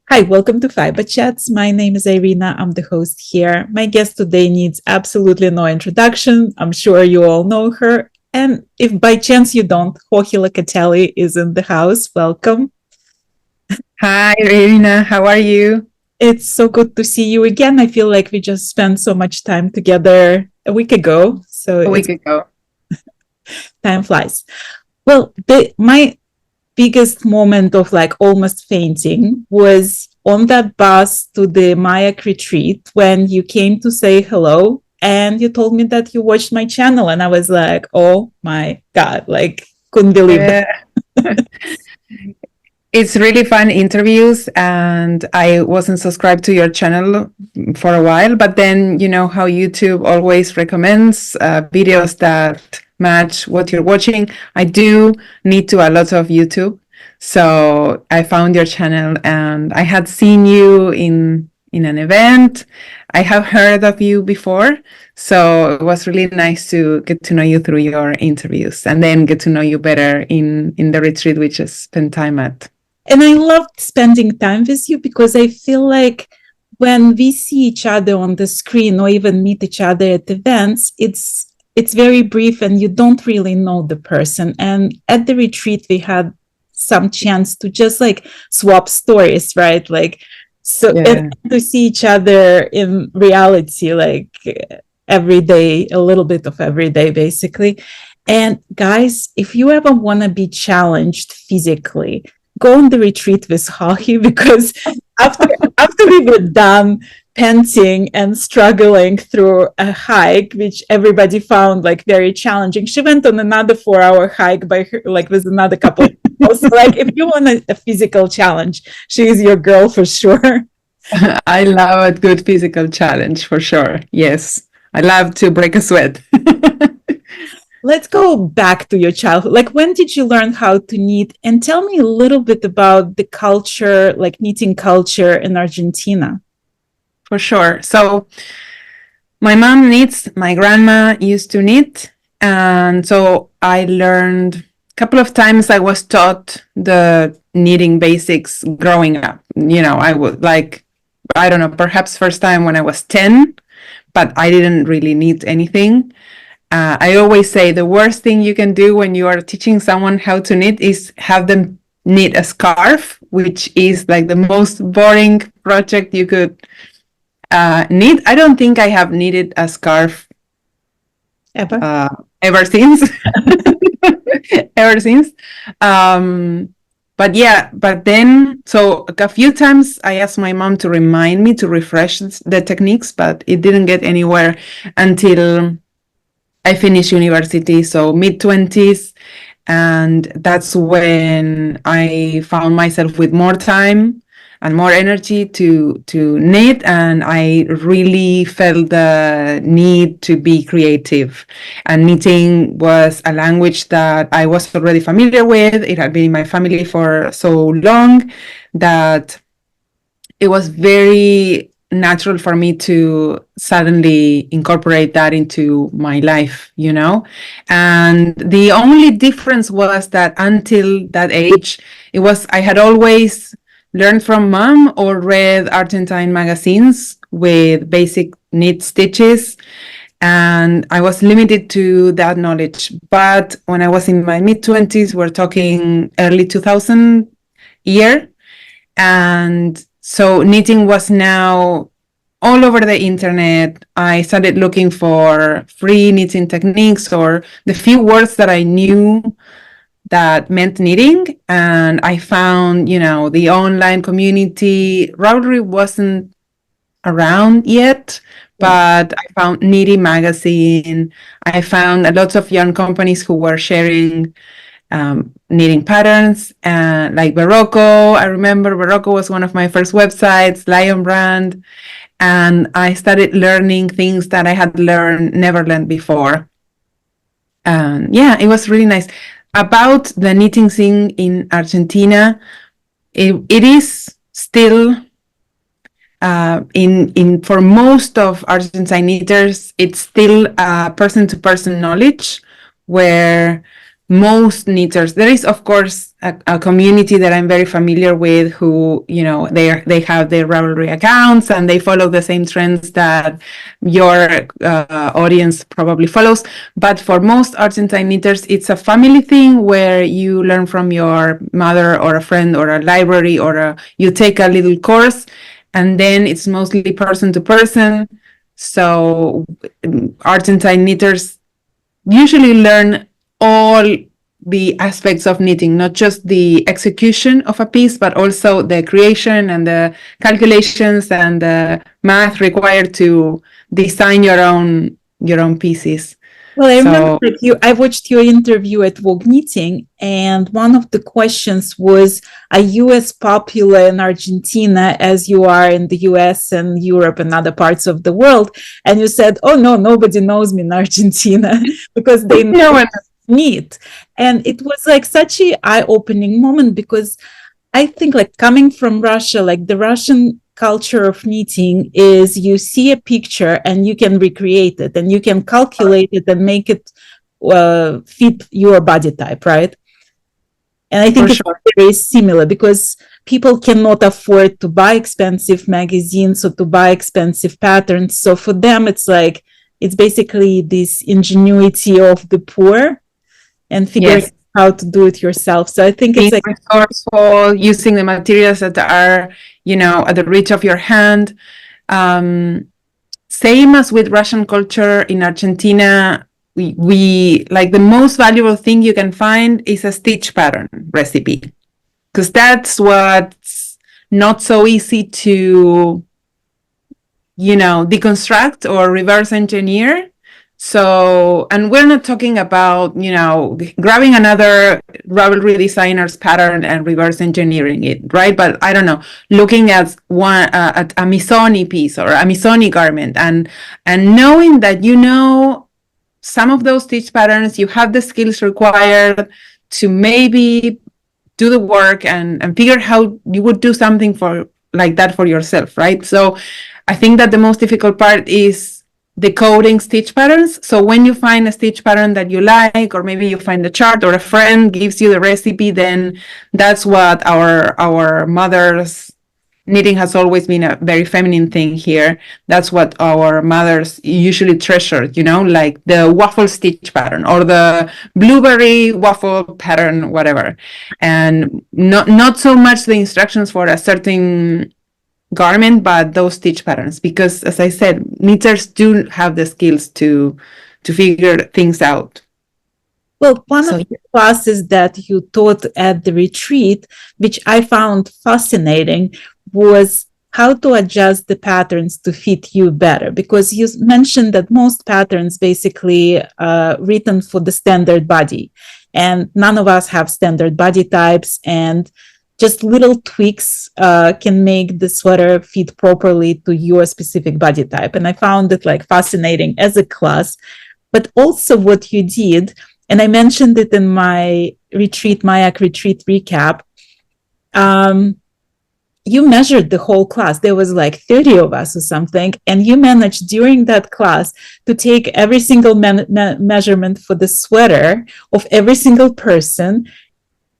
Hi, welcome to Fiberchats. My name is Irina. I'm the host here. My guest today needs absolutely no introduction. I'm sure you all know her. And if by chance you don't, Joji Locatelli is in the house. Welcome. Hi, Irina. How are you? It's so good to see you again. I feel like we just spent so much time together a week ago. So A it's week ago. time flies. Well, my biggest moment of like almost fainting was on that bus to the Mayak retreat when you came to say hello and you told me that you watched my channel. And I was like, oh my God, like couldn't believe that. Yeah. It's really fun interviews, and I wasn't subscribed to your channel for a while, but then you know how YouTube always recommends videos that match what you're watching. I do need to a lot of YouTube, so I found your channel, and I had seen you in an event. I have heard of you before, so it was really nice to get to know you through your interviews, and then get to know you better in the retreat we just spent time at. And I loved spending time with you because I feel like when we see each other on the screen or even meet each other at events, it's very brief and you don't really know the person. And at the retreat, we had some chance to just like swap stories, right? Like, so Yeah. to see each other in reality, like every day, a little bit of every day, basically. And guys, if you ever want to be challenged physically, go on the retreat with Hahi because after after we were done panting and struggling through a hike, which everybody found like very challenging, she went on another 4 hour hike by her, like with another couple of people. So like if you want a physical challenge, she is your girl for sure. I love a good physical challenge for sure. Yes. I love to break a sweat. Let's go back to your childhood. Like, when did you learn how to knit? And tell me a little bit about the culture, like knitting culture in Argentina. For sure. So my mom knits, my grandma used to knit. And so I learned a couple of times I was taught the knitting basics growing up. You know, I would like, I don't know, perhaps first time when I was 10, but I didn't really knit anything. I always say the worst thing you can do when you are teaching someone how to knit is have them knit a scarf, which is like the most boring project you could knit. I don't think I have knitted a scarf Ever? uh, ever since. Ever since. But yeah, but then, so a few times I asked my mom to remind me to refresh the techniques, but it didn't get anywhere until I finished university, so mid 20s. And that's when I found myself with more time and more energy to knit. And I really felt the need to be creative. And knitting was a language that I was already familiar with. It had been in my family for so long that it was very natural for me to suddenly incorporate that into my life, you know? And the only difference was that until that age, I had always learned from mom or read Argentine magazines with basic knit stitches. And I was limited to that knowledge. But when I was in my mid 20s, we're talking early 2000 year. And so knitting was now all over the internet. I started looking for free knitting techniques or the few words that I knew that meant knitting. And I found, you know, the online community. Ravelry wasn't around yet, but I found Knitty magazine. I found a lot of young companies who were sharing knitting patterns, like Barocco. I remember Barocco was one of my first websites, Lion Brand, and I started learning things that I had never learned before. And yeah, it was really nice. About the knitting scene in Argentina, it is still in for most of Argentine knitters, it's still person to person knowledge where most knitters. There is, of course, a community that I'm very familiar with who, they have their Ravelry accounts and they follow the same trends that your audience probably follows. But for most Argentine knitters, it's a family thing where you learn from your mother or a friend or a library, or you take a little course, and then it's mostly person to person. So Argentine knitters usually learn all the aspects of knitting, not just the execution of a piece, but also the creation and the calculations and the math required to design your own pieces. Well, I remember I watched your interview at Vogue Knitting, and one of the questions was, are you as popular in Argentina as you are in the US and Europe and other parts of the world? And you said, oh, no, nobody knows me in Argentina because they know knit. And it was like such an eye-opening moment, because I think, like, coming from Russia, like the Russian culture of knitting is you see a picture and you can recreate it and you can calculate it and make it fit your body type, right? And I think it's very similar, because people cannot afford to buy expensive magazines or to buy expensive patterns. So for them, it's like, it's basically this ingenuity of the poor and figuring how to do it yourself. So I think it's like resourceful, using the materials that are, at the reach of your hand. Same as with Russian culture in Argentina, we like, the most valuable thing you can find is a stitch pattern recipe, because that's what's not so easy to, deconstruct or reverse engineer. So, and we're not talking about, grabbing another Ravelry designer's pattern and reverse engineering it, right? But I don't know, looking at at a Missoni piece or a Missoni garment, and knowing that, some of those stitch patterns, you have the skills required to maybe do the work and figure how you would do something like that for yourself, right? So I think that the most difficult part is decoding stitch patterns. So when you find a stitch pattern that you like, or maybe you find a chart or a friend gives you the recipe, then that's what our mothers, knitting has always been a very feminine thing here. That's what our mothers usually treasured, like the waffle stitch pattern or the blueberry waffle pattern, whatever. And not so much the instructions for a certain garment, but those stitch patterns, because, as I said, knitters do have the skills to figure things out. Well, one of the classes that you taught at the retreat, which I found fascinating, was how to adjust the patterns to fit you better, because you mentioned that most patterns basically written for the standard body, and none of us have standard body types, and just little tweaks can make the sweater fit properly to your specific body type. And I found it like fascinating as a class, but also what you did, and I mentioned it in my retreat, Mayak retreat recap. You measured the whole class. There was like 30 of us or something, and you managed during that class to take every single measurement for the sweater of every single person.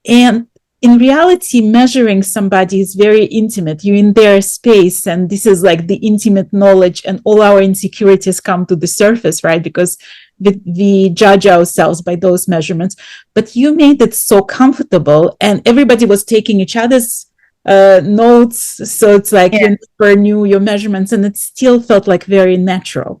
And in reality, measuring somebody is very intimate. You're in their space, and this is like the intimate knowledge, and all our insecurities come to the surface, right? Because we judge ourselves by those measurements. But you made it so comfortable, and everybody was taking each other's notes. So it's like you never knew your measurements, and it still felt like very natural.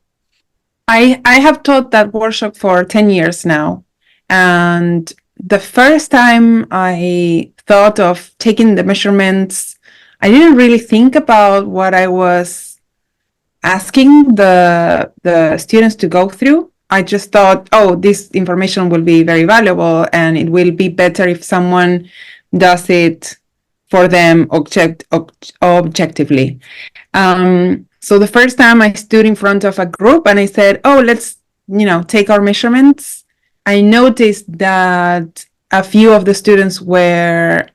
I have taught that workshop for 10 years now. And the first time I thought of taking the measurements, I didn't really think about what I was asking the students to go through. I just thought, oh, this information will be very valuable, and it will be better if someone does it for them objectively. So the first time I stood in front of a group and I said, oh, let's, take our measurements, I noticed that a few of the students were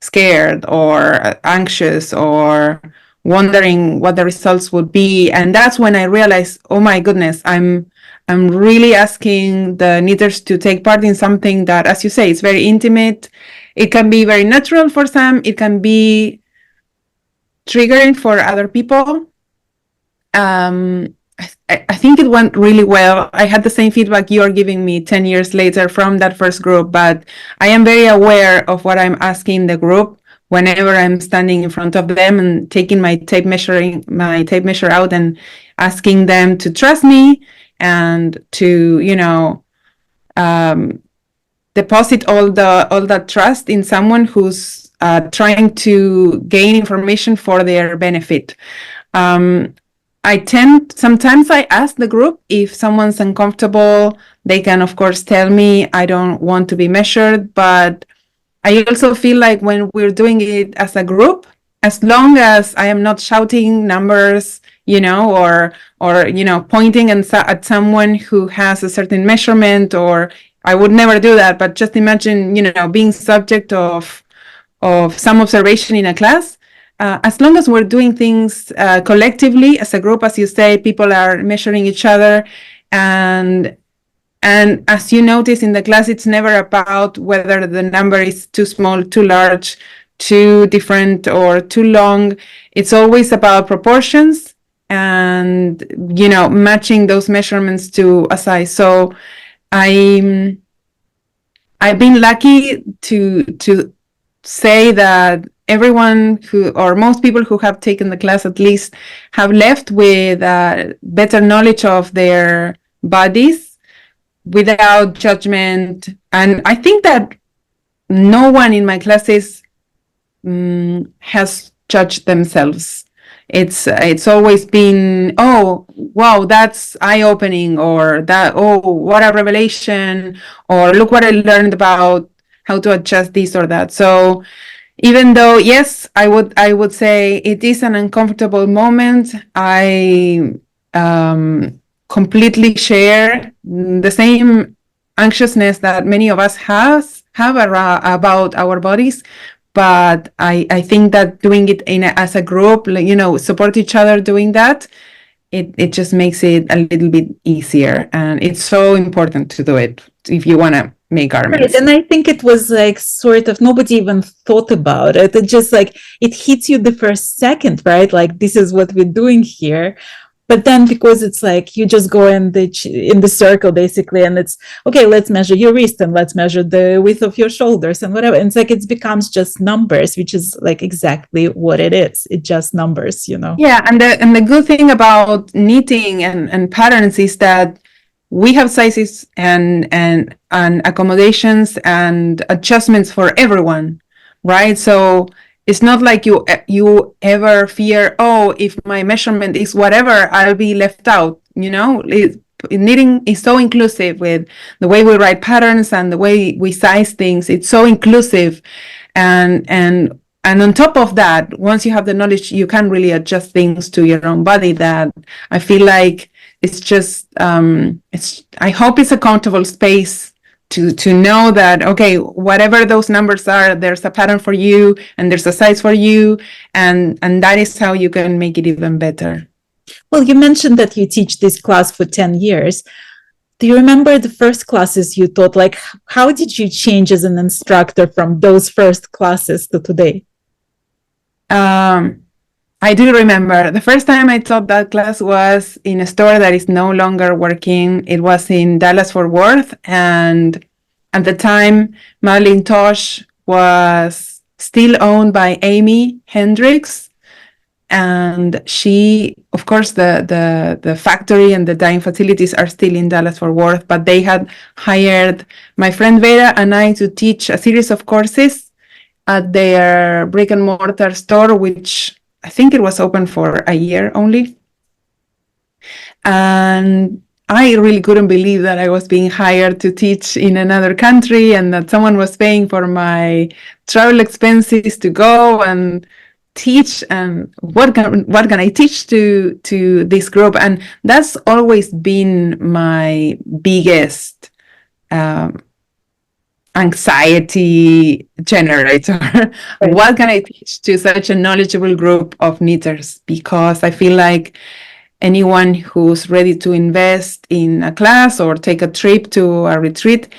scared or anxious or wondering what the results would be. And that's when I realized, oh my goodness, I'm I'm really asking the knitters to take part in something that, as you say, is very intimate. It can be very natural for some. It can be triggering for other people. I think it went really well. I had the same feedback you're giving me 10 years later from that first group, but I am very aware of what I'm asking the group whenever I'm standing in front of them and taking my tape measure out and asking them to trust me and to, deposit all that trust in someone who's trying to gain information for their benefit. Sometimes I ask the group if someone's uncomfortable. They can, of course, tell me I don't want to be measured, but I also feel like when we're doing it as a group, as long as I am not shouting numbers, or pointing at someone who has a certain measurement, or I would never do that, but just imagine, being subject of some observation in a class. As long as we're doing things collectively as a group, as you say, people are measuring each other, and as you notice in the class, it's never about whether the number is too small, too large, too different, or too long. It's always about proportions and matching those measurements to a size. So I've been lucky to say that everyone or most people who have taken the class at least have left with better knowledge of their bodies without judgment. And I think that no one in my classes has judged themselves. It's always been, oh, wow, that's eye-opening, or that, oh, what a revelation, or look what I learned about how to adjust this or that. So even though, yes, I would say it is an uncomfortable moment, I completely share the same anxiousness that many of us have about our bodies. But I think that doing it as a group, support each other doing that, it just makes it a little bit easier. And it's so important to do it if you want to make garments. Right. And I think it was like sort of nobody even thought about it. It just like it hits you the first second, right? Like this is what we're doing here. But then because it's like you just go in the circle basically, and it's okay, let's measure your wrist and let's measure the width of your shoulders and whatever. And it's like it becomes just numbers, which is like exactly what it is. It's just numbers, Yeah, and the good thing about knitting and patterns is that we have sizes and accommodations and adjustments for everyone, right? So it's not like you ever fear, oh, if my measurement is whatever, I'll be left out. Knitting is so inclusive with the way we write patterns and the way we size things. It's so inclusive, and on top of that, once you have the knowledge, you can really adjust things to your own body. That I feel like it's just I hope it's a comfortable space to know that, okay, whatever those numbers are, there's a pattern for you and there's a size for you, and that is how you can make it even better. Well, you mentioned that you teach this class for 10 years. Do you remember the first classes you taught? Like, how did you change as an instructor from those first classes to today? I do remember the first time I taught that class was in a store that is no longer working. It was in Dallas-Fort Worth, and at the time, Madeline Tosh was still owned by Amy Hendricks, and she, of course, the factory and the dyeing facilities are still in Dallas-Fort Worth, but they had hired my friend Vera and I to teach a series of courses at their brick and mortar store, which I think it was open for a year only. And I really couldn't believe that I was being hired to teach in another country and that someone was paying for my travel expenses to go and teach. And what can I teach to this group? And that's always been my biggest anxiety generator. Right. What can I teach to such a knowledgeable group of knitters? Because I feel like anyone who's ready to invest in a class or take a trip to a retreat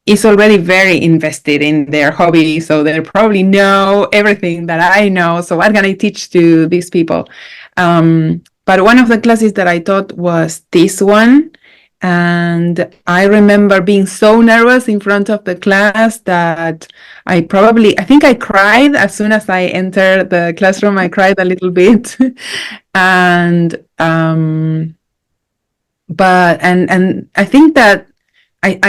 is already very invested in their hobby. So they probably know everything that I know. So what can I teach to these people? But one of the classes that I taught was this one. And I remember being so nervous in front of the class that I think I cried as soon as I entered the classroom. I cried a little bit. and I think that I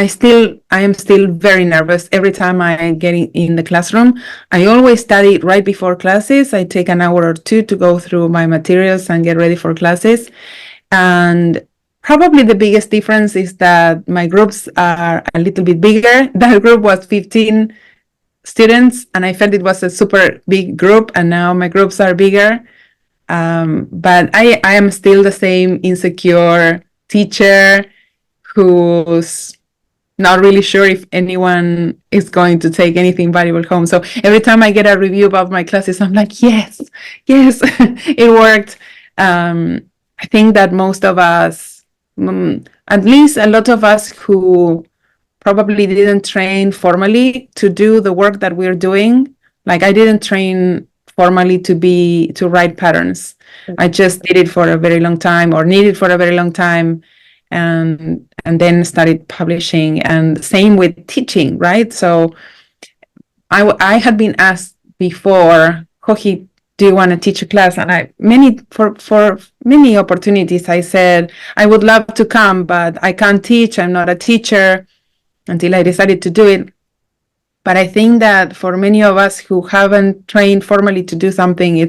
am still very nervous every time I get in the classroom. I always study right before classes. I take an hour or two to go through my materials and get ready for classes. And probably the biggest difference is that my groups are a little bit bigger. That group was 15 students, and I felt it was a super big group, and now my groups are bigger. But I am still the same insecure teacher who's not really sure if anyone is going to take anything valuable home. So every time I get a review about my classes, I'm like, yes, it worked. I think that most of us, at least a lot of us who probably didn't train formally to do the work that we're doing, like I didn't train formally to write patterns. I just did it for a very long time, or needed for a very long time, and then started publishing. And same with teaching, right? So I had been asked before, Joji, do you want to teach a class? And for many opportunities, I said I would love to come, but I can't teach. I'm not a teacher, until I decided to do it. But I think that for many of us who haven't trained formally to do something, you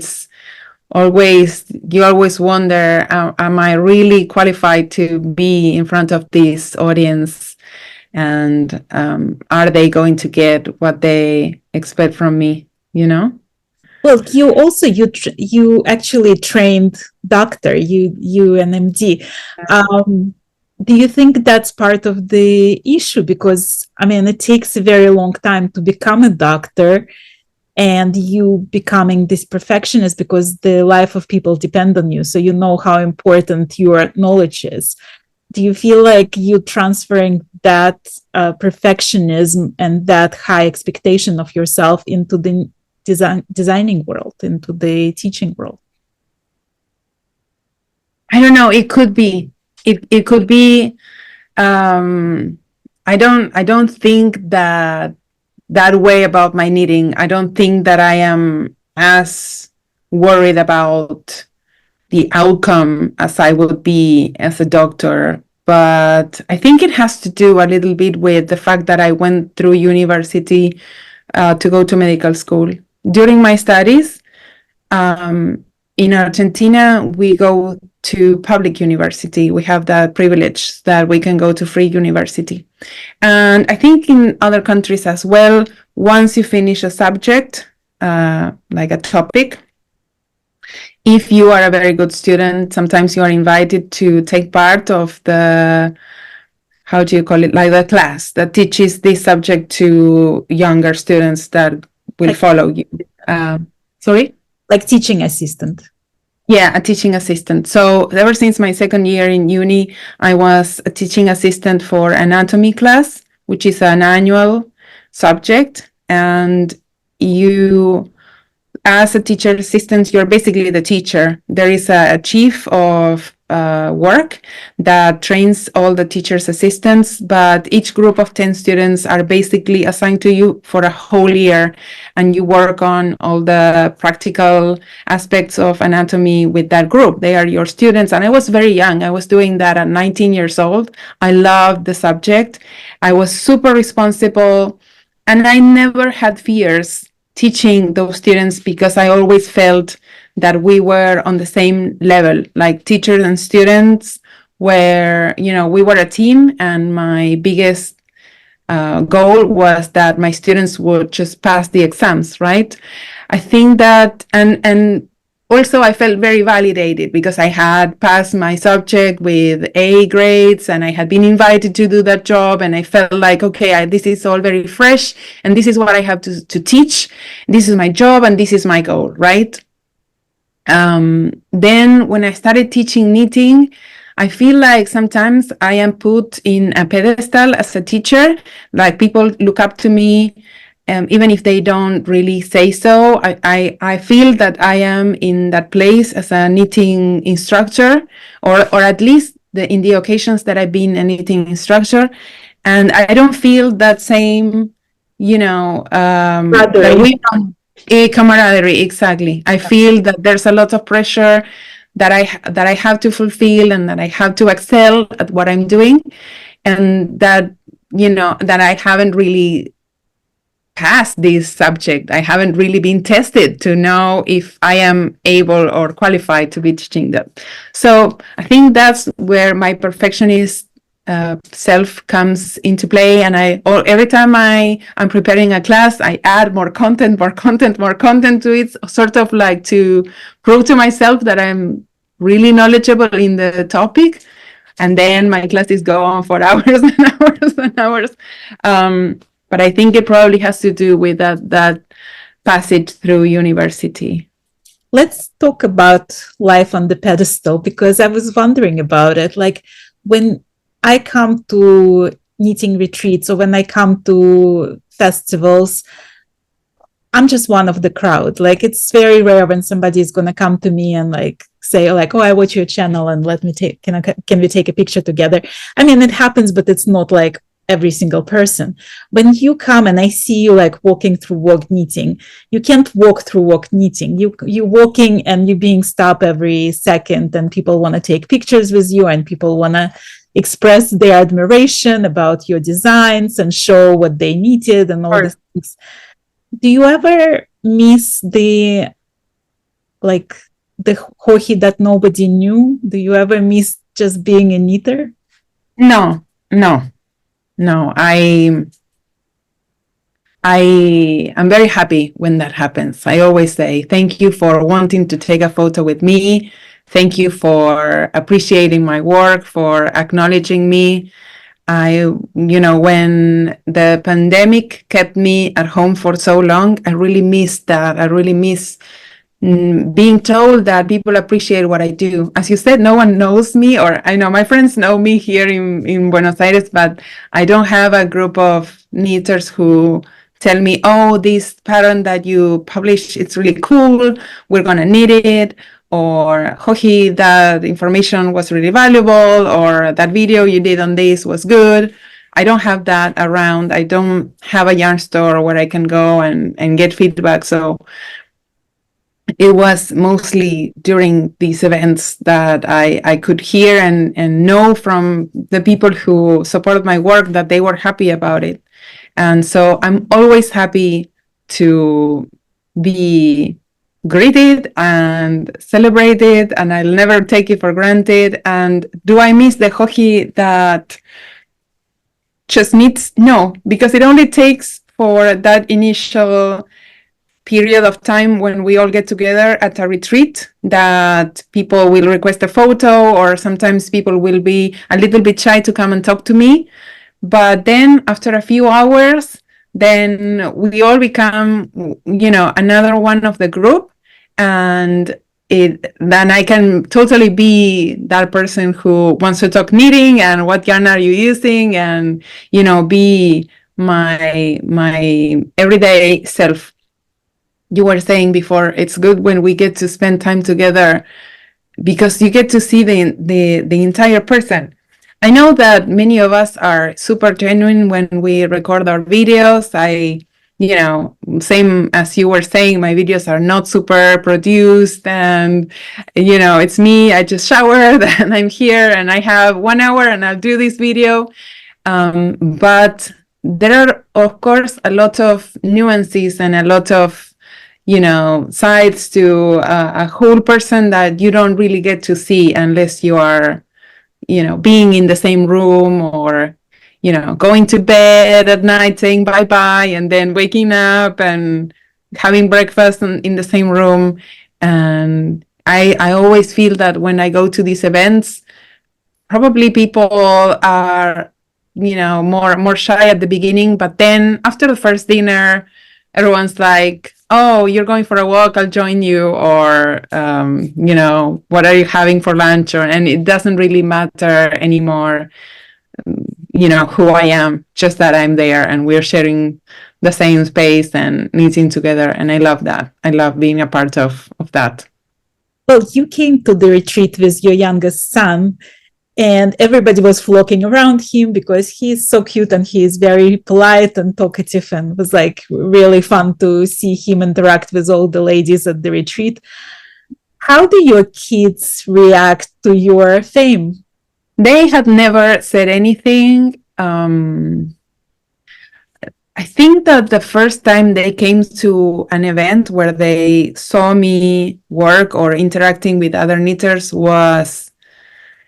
always wonder, am I really qualified to be in front of this audience? And are they going to get what they expect from me, you know? Well, you actually trained doctor, you an MD. Do you think that's part of the issue? Because I mean, it takes a very long time to become a doctor, and you becoming this perfectionist because the life of people depend on you. So you know how important your knowledge is. Do you feel like you transferring that perfectionism and that high expectation of yourself into the designing world, into the teaching world? I don't know. It could be. It could be. I don't think that way about my knitting. I don't think that I am as worried about the outcome as I would be as a doctor. But I think it has to do a little bit with the fact that I went through university to go to medical school. During my studies, in Argentina, we go to public university. We have that privilege that we can go to free university. And I think in other countries as well, once you finish a subject, like a topic, if you are a very good student, sometimes you are invited to take part of the, how do you call it, like the class that teaches this subject to younger students that will follow you. Sorry? Like teaching assistant. Yeah, a teaching assistant. So ever since my second year in uni, I was a teaching assistant for anatomy class, which is an annual subject. And you, as a teacher assistant, you're basically the teacher. There is a chief of work that trains all the teachers' assistants, but each group of 10 students are basically assigned to you for a whole year, and you work on all the practical aspects of anatomy with that group. They are your students, and I was very young. I was doing that at 19 years old. I loved the subject. I was super responsible, and I never had fears teaching those students because I always felt that we were on the same level, like teachers and students were, we were a team, and my biggest goal was that my students would just pass the exams, right? I think that, and also I felt very validated because I had passed my subject with A grades, and I had been invited to do that job, and I felt like, okay, this is all very fresh, and this is what I have to teach. This is my job, and this is my goal, right? Then when I started teaching knitting, I feel like sometimes I am put in a pedestal as a teacher, like people look up to me, even if they don't really say so. I feel that I am in that place as a knitting instructor, or at least in the occasions that I've been a knitting instructor. And I don't feel that same, that Brother, we a camaraderie, exactly. I feel that there's a lot of pressure that I have to fulfill and that I have to excel at what I'm doing, and that I haven't really passed this subject. I haven't really been tested to know if I am able or qualified to be teaching them. So I think that's where my perfectionist self comes into play. And every time I'm preparing a class, I add more content to it, sort of like to prove to myself that I'm really knowledgeable in the topic. And then my classes go on for hours and hours and hours. But I think it probably has to do with that passage through university. let's talk about life on the pedestal, because I was wondering about it. Like when I come to knitting retreats or when I come to festivals, I'm just one of the crowd. Like it's very rare when somebody is going to come to me and like say like, "Oh, I watch your channel and let me take can we take a picture together?" I mean, it happens, but it's not like every single person. When you come and I see you like walking through work knitting, you can't walk through work knitting. You walking and you being stopped every second, and people want to take pictures with you, and people want to express their admiration about your designs and show what they knitted and all these things. Do you ever miss like the hockey that nobody knew? Do you ever miss just being a knitter? No, no, no. I am very happy when that happens. I always say thank you for wanting to take a photo with me. Thank you for appreciating my work, for acknowledging me. When the pandemic kept me at home for so long, I really missed that. I really miss being told that people appreciate what I do. As you said, no one knows me, or I know my friends know me here in Buenos Aires, but I don't have a group of knitters who tell me, oh, this pattern that you published, it's really cool, we're going to knit it, or Joji, that information was really valuable, or that video you did on this was good. I don't have that around. I don't have a yarn store where I can go and get feedback. So it was mostly during these events that I could hear and know from the people who support my work that they were happy about it. And so I'm always happy to be greeted and celebrated, and I'll never take it for granted. And do I miss the Joji that just meets? No, because it only takes for that initial period of time when we all get together at a retreat that people will request a photo, or sometimes people will be a little bit shy to come and talk to me. But then after a few hours, then we all become, another one of the group. And then I can totally be that person who wants to talk knitting and what yarn are you using, and, be my everyday self. You were saying before, it's good when we get to spend time together because you get to see the entire person. I know that many of us are super genuine when we record our videos. Same as you were saying, my videos are not super produced, and, it's me. I just showered and I'm here and I have 1 hour and I'll do this video. But there are, of course, a lot of nuances and a lot of sides to a whole person that you don't really get to see unless you are, being in the same room, or, going to bed at night saying bye-bye and then waking up and having breakfast in the same room. And I always feel that when I go to these events, probably people are, more shy at the beginning, but then after the first dinner, everyone's like, oh, you're going for a walk, I'll join you, or what are you having for lunch, and it doesn't really matter anymore, who I am, just that I'm there and we're sharing the same space and eating together. And I love that. I love being a part of that. Well, you came to the retreat with your youngest son, and everybody was flocking around him because he's so cute and he is very polite and talkative, and it was like really fun to see him interact with all the ladies at the retreat. How do your kids react to your fame? They had never said anything. I think that the first time they came to an event where they saw me work or interacting with other knitters was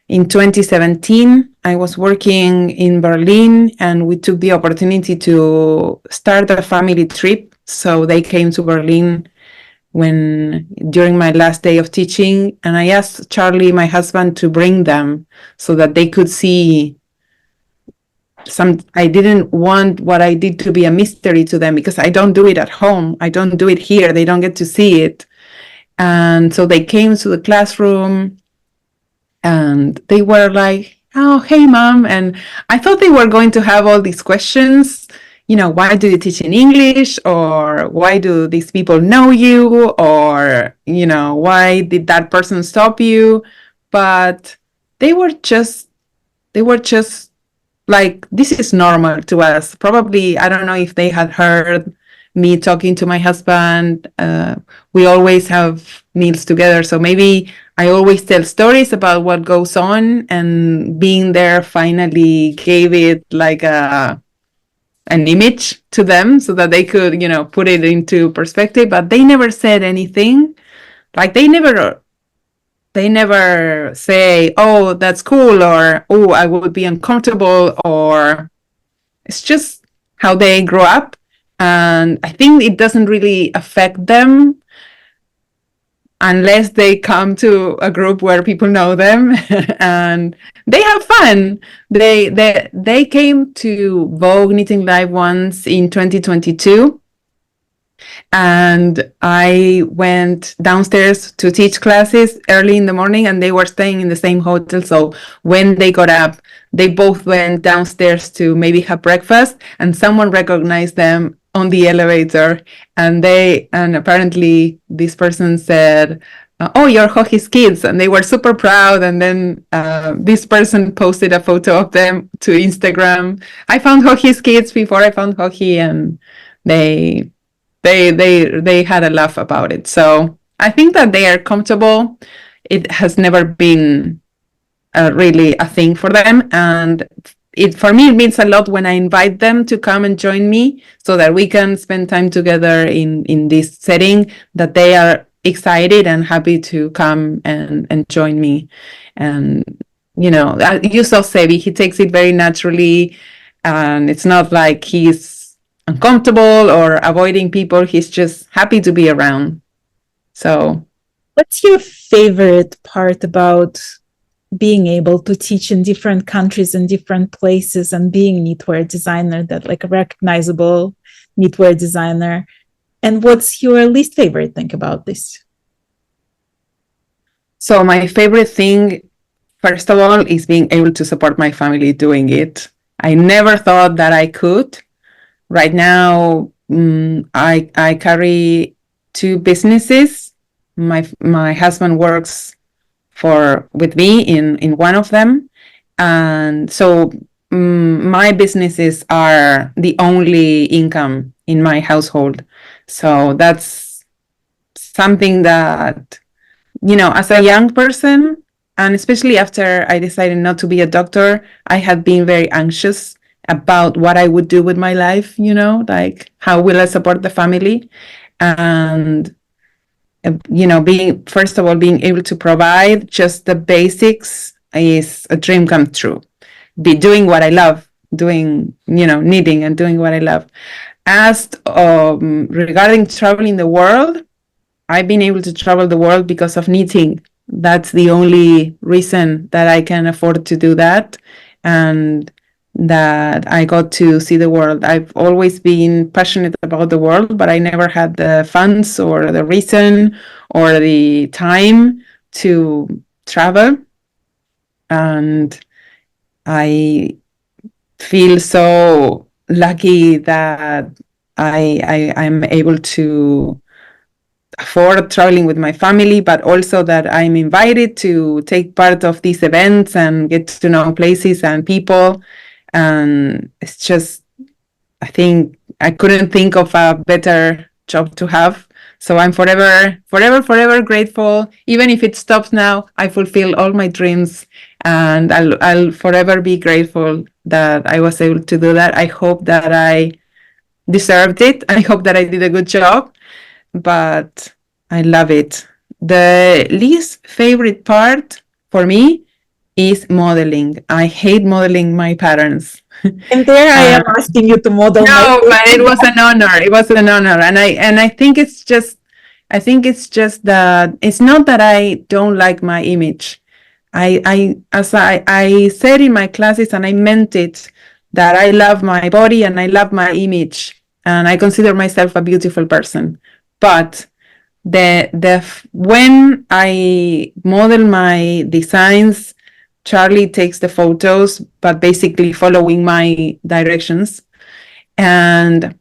in 2017. I was working in Berlin and we took the opportunity to start a family trip. So they came to Berlin during my last day of teaching, and I asked Charlie, my husband, to bring them so that they could see I didn't want what I did to be a mystery to them, because I don't do it at home. I don't do it here. They don't get to see it. And so they came to the classroom and they were like, oh, hey, mom. And I thought they were going to have all these questions. Why do you teach in English? Or why do these people know you? Or, why did that person stop you? But they were just like, this is normal to us. Probably, I don't know if they had heard me talking to my husband. We always have meals together. So maybe I always tell stories about what goes on, and being there finally gave it like an image to them so that they could, put it into perspective. But they never said anything. Like they never say, oh, that's cool, or, oh, I would be uncomfortable, or it's just how they grow up. And I think it doesn't really affect them unless they come to a group where people know them and they have fun. They came to Vogue Knitting Live once in 2022. And I went downstairs to teach classes early in the morning, and they were staying in the same hotel. So when they got up, they both went downstairs to maybe have breakfast, and someone recognized them on the elevator. And apparently this person said, oh, you're Joji's kids. And they were super proud. And then this person posted a photo of them to Instagram. I found Joji's kids before I found Joji, and they had a laugh about it. So I think that they are comfortable. It has never been really a thing for them. And for me, it means a lot when I invite them to come and join me so that we can spend time together in this setting, that they are excited and happy to come and join me. And, you saw Sebi, he takes it very naturally. And it's not like he's uncomfortable or avoiding people. He's just happy to be around. So, what's your favorite part about being able to teach in different countries and different places and being knitwear designer, that like a recognizable knitwear designer? And what's your least favorite thing about this? So my favorite thing, first of all, is being able to support my family doing it. I never thought that I could. Right now, I carry two businesses. My husband works with me in one of them, and so my businesses are the only income in my household. So that's something that, as a young person, and especially after I decided not to be a doctor, I had been very anxious about what I would do with my life, like how will I support the family? And, first of all, being able to provide just the basics is a dream come true. Be doing what I love, knitting and doing what I love. As regarding traveling the world, I've been able to travel the world because of knitting. That's the only reason that I can afford to do that. And that I got to see the world. I've always been passionate about the world, but I never had the funds or the reason or the time to travel. And I feel so lucky that I'm able to afford traveling with my family, but also that I'm invited to take part of these events and get to know places and people. And it's just, I think I couldn't think of a better job to have. So I'm forever grateful. Even if it stops now, I fulfill all my dreams, and I'll forever be grateful that I was able to do that. I hope that I deserved it. I hope that I did a good job, but I love it. The least favorite part for me is modeling. I hate modeling my patterns. And there I Uh, am asking you to model my no, face. but it was an honor. It was an honor, and I think it's just that it's not that I don't like my image. As I said in my classes, and I meant it, that I love my body and I love my image, and I consider myself a beautiful person. But when I model my designs, Charlie takes the photos, but basically following my directions. And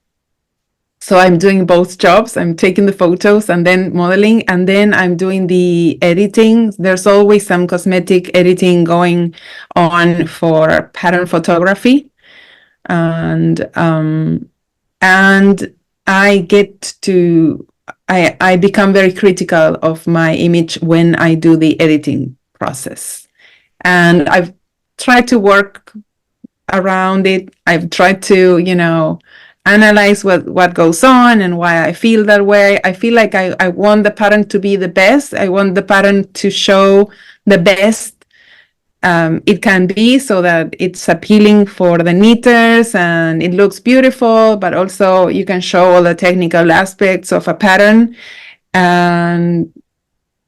so I'm doing both jobs. I'm taking the photos and then modeling, and then I'm doing the editing. There's always some cosmetic editing going on for pattern photography. And I get to I become very critical of my image when I do the editing process. And I've tried to work around it. I've tried to, analyze what goes on and why I feel that way. I feel like I want the pattern to be the best. I want the pattern to show the best it can be, so that it's appealing for the knitters and it looks beautiful, but also you can show all the technical aspects of a pattern.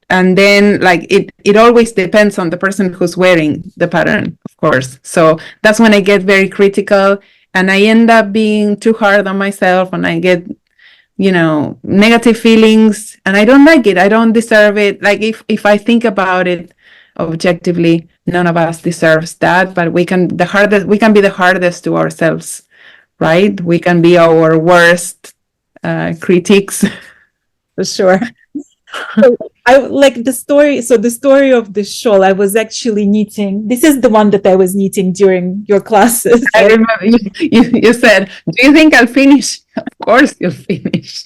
And then, like, it always depends on the person who's wearing the pattern, of course. So that's when I get very critical, and I end up being too hard on myself, and I get negative feelings, and I don't like it. I don't deserve it. Like, if I think about it objectively, none of us deserves that, but we can be the hardest to ourselves, right? We can be our worst critics. For sure. So I like the story. So the story of the shawl, I was actually knitting. This is the one that I was knitting during your classes. I remember you said, "Do you think I'll finish?" Of course you'll finish.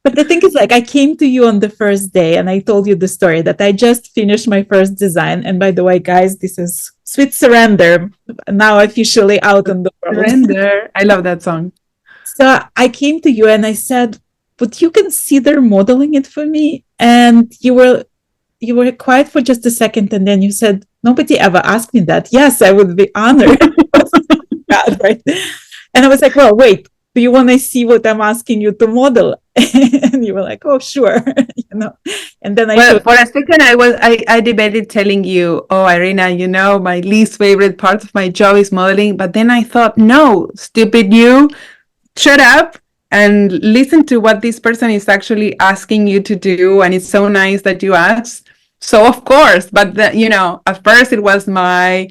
But the thing is, like, I came to you on the first day and I told you the story that I just finished my first design. And by the way, guys, this is Sweet Surrender, now officially out in the world. Surrender. I love that song. So I came to you and I said, would you consider modeling it for me? And you were quiet for just a second, and then you said, nobody ever asked me that. Yes, I would be honored. God, right? And I was like, well, wait, do you want to see what I'm asking you to model? And you were like, oh, sure. And then for a second I debated telling you, oh, Irina, my least favorite part of my job is modeling. But then I thought, no, stupid you, shut up and listen to what this person is actually asking you to do. And it's so nice that you asked. So of course, but at first it was my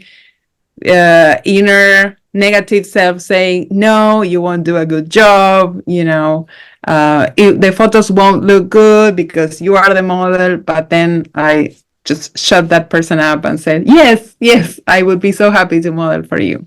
inner negative self saying, no, you won't do a good job. The photos won't look good because you are the model. But then I just shut that person up and said, yes, I would be so happy to model for you.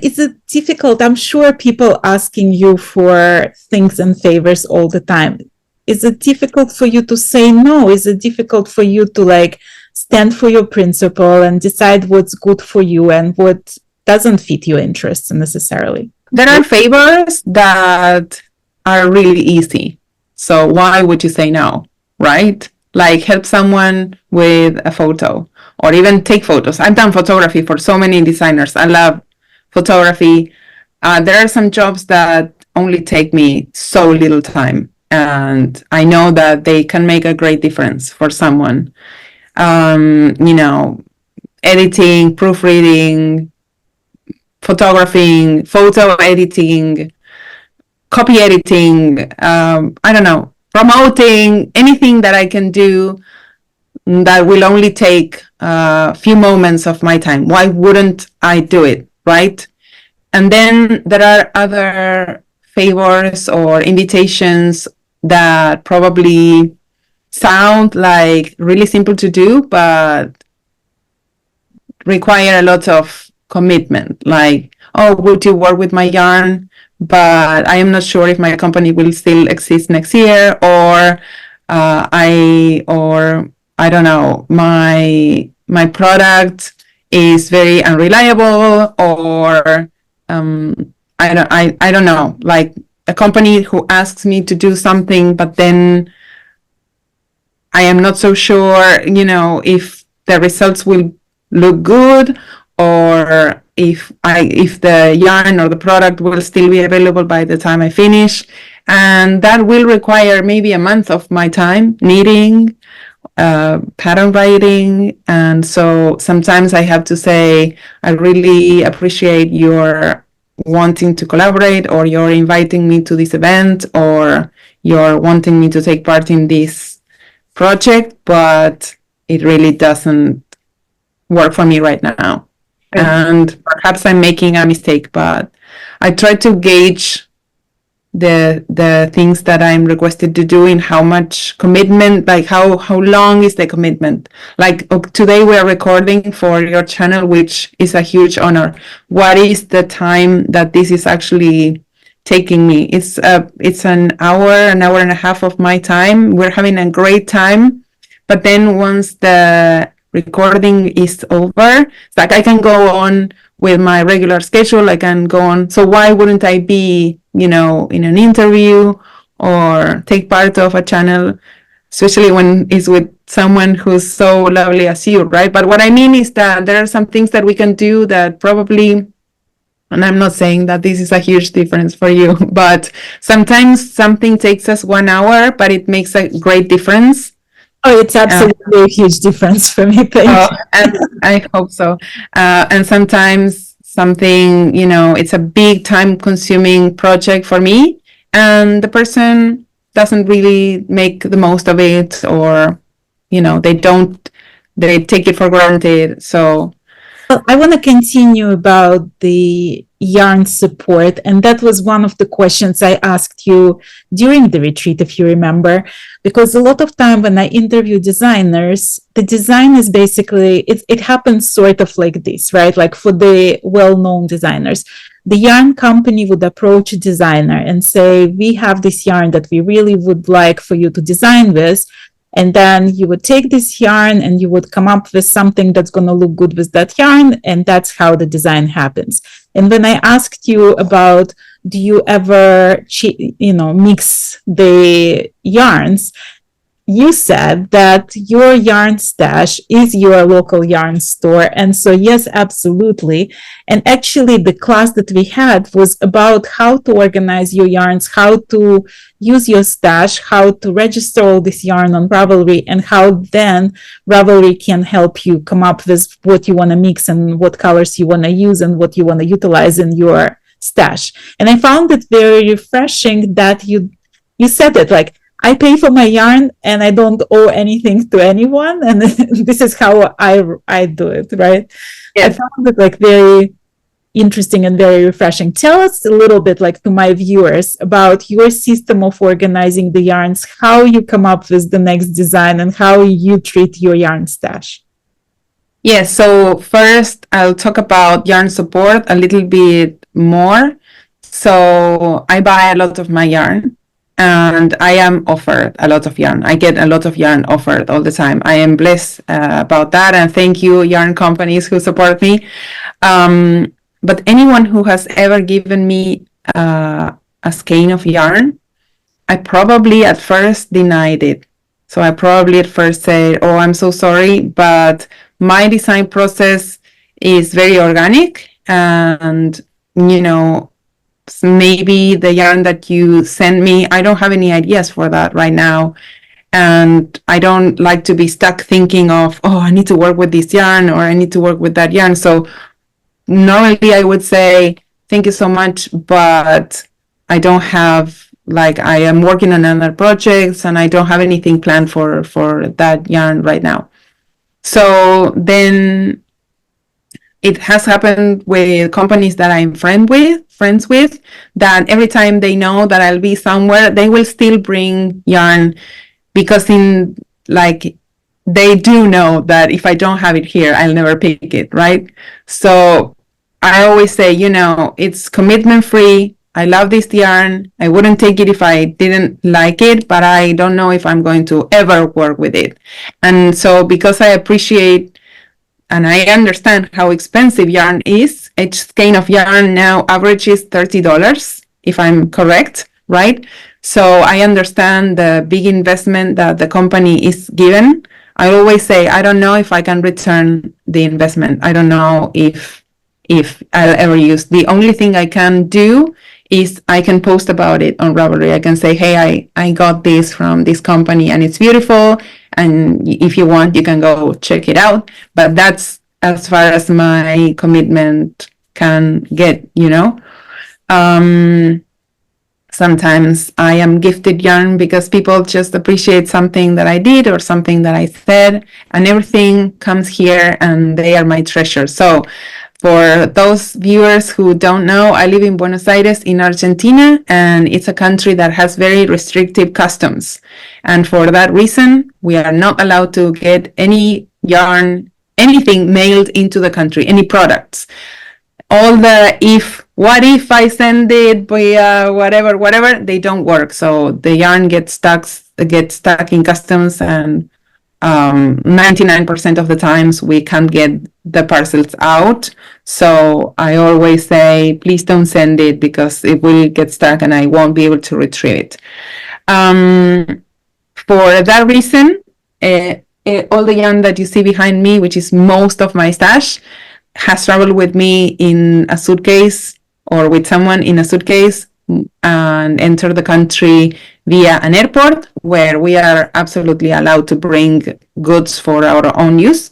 Is it difficult? I'm sure people asking you for things and favors all the time. Is it difficult for you to say no? Is it difficult for you to stand for your principle and decide what's good for you and what doesn't fit your interests necessarily? There are favors that are really easy. So why would you say no, right? like help someone with a photo or even take photos. I've done photography for so many designers. I love photography. There are some jobs that only take me so little time, and I know that they can make a great difference for someone. Editing, proofreading, photographing, photo editing, copy editing, I don't know, promoting, anything that I can do that will only take a few moments of my time. Why wouldn't I do it, right? And then there are other favors or invitations that probably sound like really simple to do, but require a lot of commitment. Like, oh, would you work with my yarn? But I am not sure if my company will still exist next year, or I don't know, my product is very unreliable, or I don't know, like a company who asks me to do something, but then I am not so sure, if the results will look good, or if the yarn or the product will still be available by the time I finish. And that will require maybe a month of my time knitting, pattern writing. And so sometimes I have to say, I really appreciate your wanting to collaborate, or you're inviting me to this event, or you're wanting me to take part in this project, but it really doesn't work for me right now. Right. And perhaps I'm making a mistake, but I try to gauge the things that I'm requested to do in how much commitment, like how long is the commitment. Like today we are recording for your channel, which is a huge honor. What is the time that this is actually taking me? It's an hour and a half of my time. We're having a great time, but then once the recording is over, it's like I can go on with my regular schedule. I can go on. So why wouldn't I be, in an interview or take part of a channel, especially when it's with someone who's so lovely as you, right? But what I mean is that there are some things that we can do that probably, and I'm not saying that this is a huge difference for you, but sometimes something takes us 1 hour, but it makes a great difference. Oh, it's absolutely a huge difference for me. Thank you. And I hope so. And sometimes something, it's a big time consuming project for me, and the person doesn't really make the most of it, or, they take it for granted. So I want to continue about the yarn support. And that was one of the questions I asked you during the retreat, if you remember, because a lot of time when I interview designers, the design is basically, it happens sort of like this, right? Like for the well-known designers, the yarn company would approach a designer and say, we have this yarn that we really would like for you to design with. And then you would take this yarn and you would come up with something that's going to look good with that yarn. And that's how the design happens. And when I asked you about, do you ever, mix the yarns, you said that your yarn stash is your local yarn store. And so, yes, absolutely. And actually, the class that we had was about how to organize your yarns, how to use your stash, how to register all this yarn on Ravelry, and how then Ravelry can help you come up with what you want to mix and what colors you want to use and what you want to utilize in your stash. And I found it very refreshing that you said it, like, I pay for my yarn and I don't owe anything to anyone. And this is how I do it, right? Yeah. I found it like very interesting and very refreshing. Tell us a little bit, like to my viewers, about your system of organizing the yarns, how you come up with the next design and how you treat your yarn stash. Yes, so first I'll talk about yarn support a little bit more. So I buy a lot of my yarn, and I am offered a lot of yarn. I get a lot of yarn offered all the time. I am blessed about that, and thank you, yarn companies who support me. But anyone who has ever given me a skein of yarn, I probably at first denied it. So I probably at first say, oh, I'm so sorry, but my design process is very organic, and, you know, maybe the yarn that you send me, I don't have any ideas for that right now. And I don't like to be stuck thinking of, oh, I need to work with this yarn or I need to work with that yarn. So normally I would say, thank you so much, but I don't have, like, I am working on other projects and I don't have anything planned for that yarn right now. So then it has happened with companies that I'm friends with, that every time they know that I'll be somewhere, they will still bring yarn, because in, like, they do know that if I don't have it here, I'll never pick it, right? So I always say, you know, it's commitment free. I love this yarn. I wouldn't take it if I didn't like it, but I don't know if I'm going to ever work with it. And so because I appreciate and I understand how expensive yarn is, each skein of yarn now averages $30, if I'm correct, right? So I understand the big investment that the company is given. I always say, I don't know if I can return the investment. I don't know if I'll ever use. The only thing I can do is I can post about it on Ravelry. I can say, hey, I got this from this company and it's beautiful. And if you want, you can go check it out. But that's as far as my commitment can get, you know. Sometimes I am gifted yarn because people just appreciate something that I did or something that I said, and everything comes here and they are my treasure. So for those viewers who don't know, I live in Buenos Aires in Argentina, and it's a country that has very restrictive customs. And for that reason, we are not allowed to get any yarn, anything mailed into the country, any products. All the what if I send it via whatever, they don't work. So the yarn gets stuck in customs, and 99% of the times we can't get the parcels out. So I always say, please don't send it because it will get stuck and I won't be able to retrieve it. For that reason, all the yarn that you see behind me, which is most of my stash, has traveled with me in a suitcase or with someone in a suitcase and entered the country via an airport, where we are absolutely allowed to bring goods for our own use.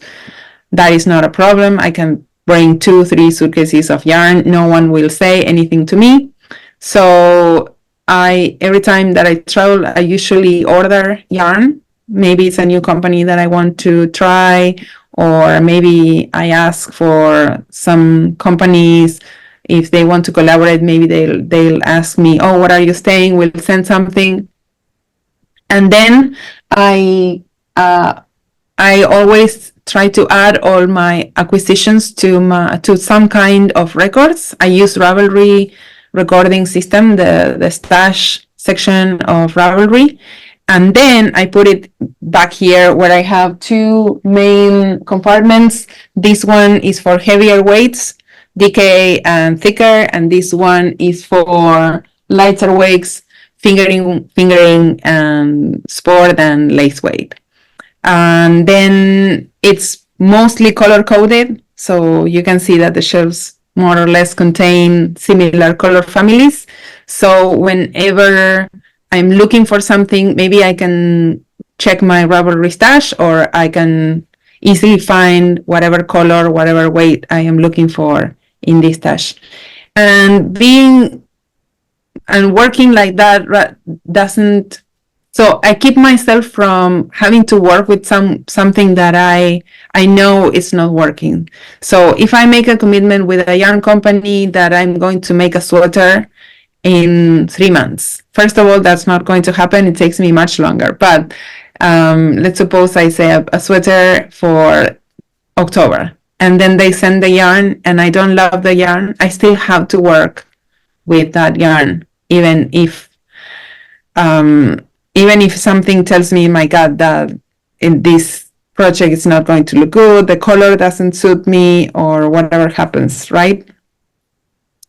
That is not a problem. I can bring 2-3 suitcases of yarn. No one will say anything to me. So every time that I travel, I usually order yarn. Maybe it's a new company that I want to try, or maybe I ask for some companies, if they want to collaborate, maybe they'll ask me, oh, what are you staying? We'll send something. And then I always try to add all my acquisitions to some kind of records. I use Ravelry recording system, the stash section of Ravelry. And then I put it back here where I have 2 main compartments. This one is for heavier weights, DK and thicker, and this one is for lighter weights, fingering and sport and lace weight. And then it's mostly color coded, so you can see that the shelves more or less contain similar color families. So whenever I'm looking for something, maybe I can check my Ravelry stash, or I can easily find whatever color, whatever weight I am looking for in this stash. And working like that doesn't, so I keep myself from having to work with something that I know is not working. So if I make a commitment with a yarn company that I'm going to make a sweater in 3 months, first of all, that's not going to happen. It takes me much longer. But let's suppose I say a sweater for October, and then they send the yarn and I don't love the yarn. I still have to work with that yarn, even if something tells me, my God, that in this project it's not going to look good, the color doesn't suit me, or whatever happens, right?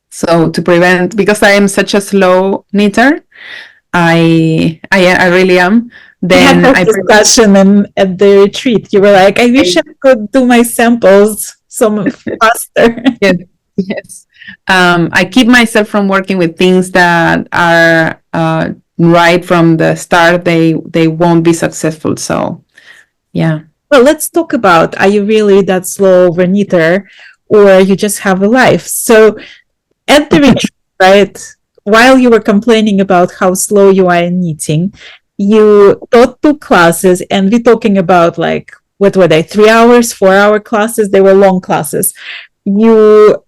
So to prevent, because I am such a slow knitter, I really am, We had then that I discussion at the retreat. You were like, I wish I could do my samples some faster. yes, yes. I keep myself from working with things that are right from the start. They won't be successful. So yeah. Well, let's talk about, are you really that slow overknitter, or you just have a life? So at the retreat, right, while you were complaining about how slow you are in knitting, you taught 2 classes, and we're talking about like, what were they, 3 hours, 4 hour classes? They were long classes. You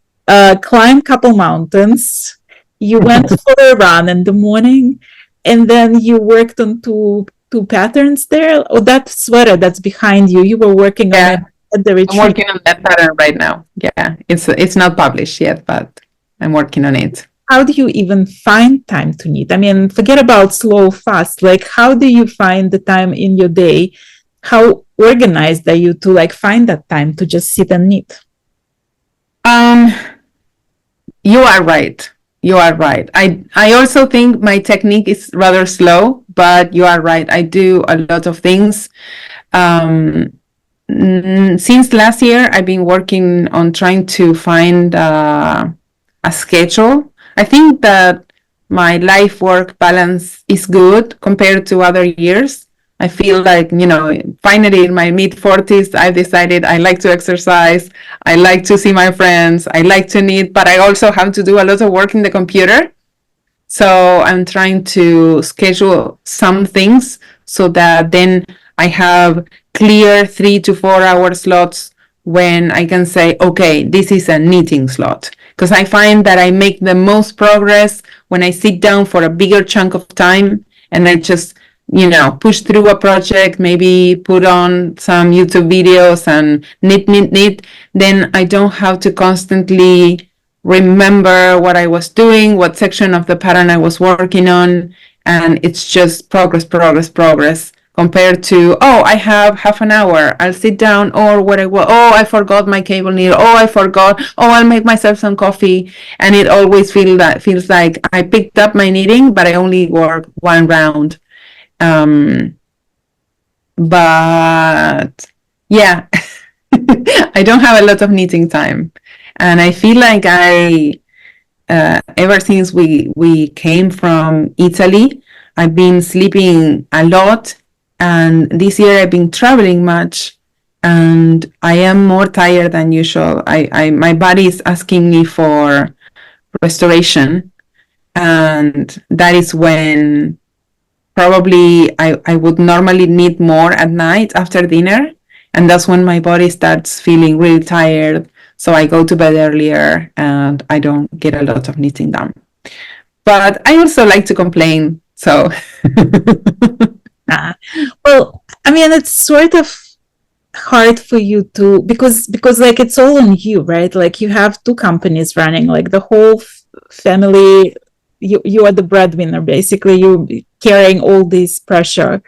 climbed couple mountains. You went for a run in the morning, and then you worked on two patterns there. Oh, that sweater that's behind you, you were working on it Yeah, at the I'm retreat. working on that pattern right now. Yeah, it's not published yet, but I'm working on it. How do you even find time to knit? I mean, forget about slow, fast. Like, how do you find the time in your day? How organized are you to like find that time to just sit and knit? Um, you are right. You are right. I also think my technique is rather slow, but you are right. I do a lot of things. Um, since last year, I've been working on trying to find a schedule. I think that my life work balance is good compared to other years. I feel like, finally in my mid 40s, I've decided I like to exercise. I like to see my friends. I like to knit, but I also have to do a lot of work in the computer. So I'm trying to schedule some things so that then I have clear 3 to 4 hour slots when I can say, okay, this is a knitting slot. Because I find that I make the most progress when I sit down for a bigger chunk of time and I just, push through a project, maybe put on some YouTube videos and knit. Then I don't have to constantly remember what I was doing, what section of the pattern I was working on, and it's just progress. Compared to, oh, I have half an hour, I'll sit down, or I forgot my cable needle, I'll make myself some coffee, and it always feels like I picked up my knitting, but I only worked one round. But yeah, I don't have a lot of knitting time. And I feel like ever since we came from Italy, I've been sleeping a lot. And this year I've been traveling much and I am more tired than usual. My body is asking me for restoration. And that is when probably I would normally knit more at night after dinner. And that's when my body starts feeling really tired. So I go to bed earlier and I don't get a lot of knitting done. But I also like to complain. So Well, I mean, it's sort of hard for you to, because like it's all on you, right? Like you have 2 companies running, like the whole family. You are the breadwinner, basically. You carrying all this pressure,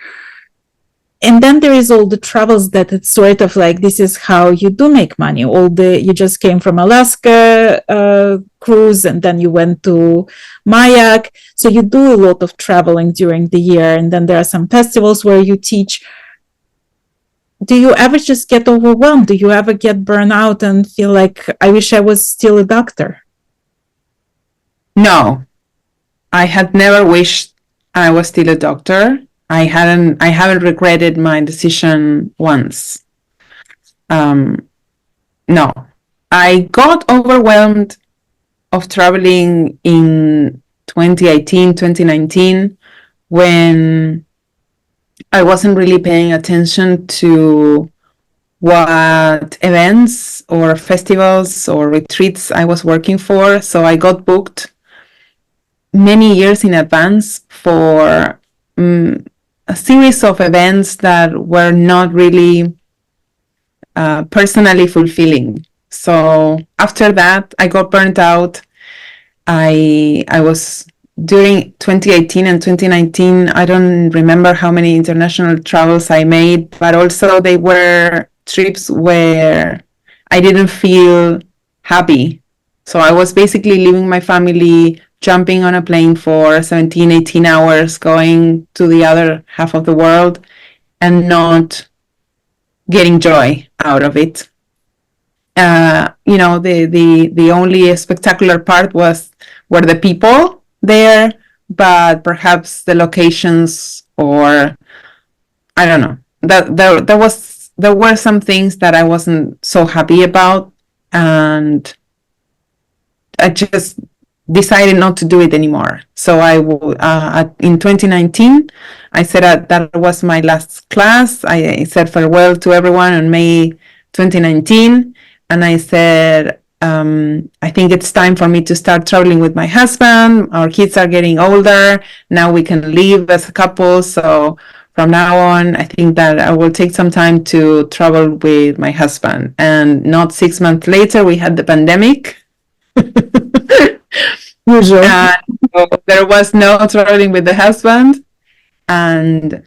and then there is all the travels that it's sort of like, this is how you do make money. You just came from Alaska cruise, and then you went to Mayak, so you do a lot of traveling during the year, and then there are some festivals where you teach. Do you ever just get overwhelmed? Do you ever get burned out and feel like, I wish I was still a doctor? no, I had never wished I was still a doctor. I haven't regretted my decision once. No, I got overwhelmed of traveling in 2018, 2019, when I wasn't really paying attention to what events or festivals or retreats I was working for. So I got booked many years in advance for a series of events that were not really personally fulfilling. So after that, I got burnt out. I was during 2018 and 2019. I don't remember how many international travels I made, but also they were trips where I didn't feel happy. So I was basically leaving my family, jumping on a plane for 17, 18 hours, going to the other half of the world and not getting joy out of it. The only spectacular part were the people there, but perhaps the locations, or I don't know. There were some things that I wasn't so happy about, and I just decided not to do it anymore. So in 2019, I said that was my last class. I said farewell to everyone on May 2019, and I said, I think it's time for me to start traveling with my husband. Our kids are getting older. Now we can live as a couple. So from now on, I think that I will take some time to travel with my husband. And not 6 months later, we had the pandemic. Usual. So there was no traveling with the husband, and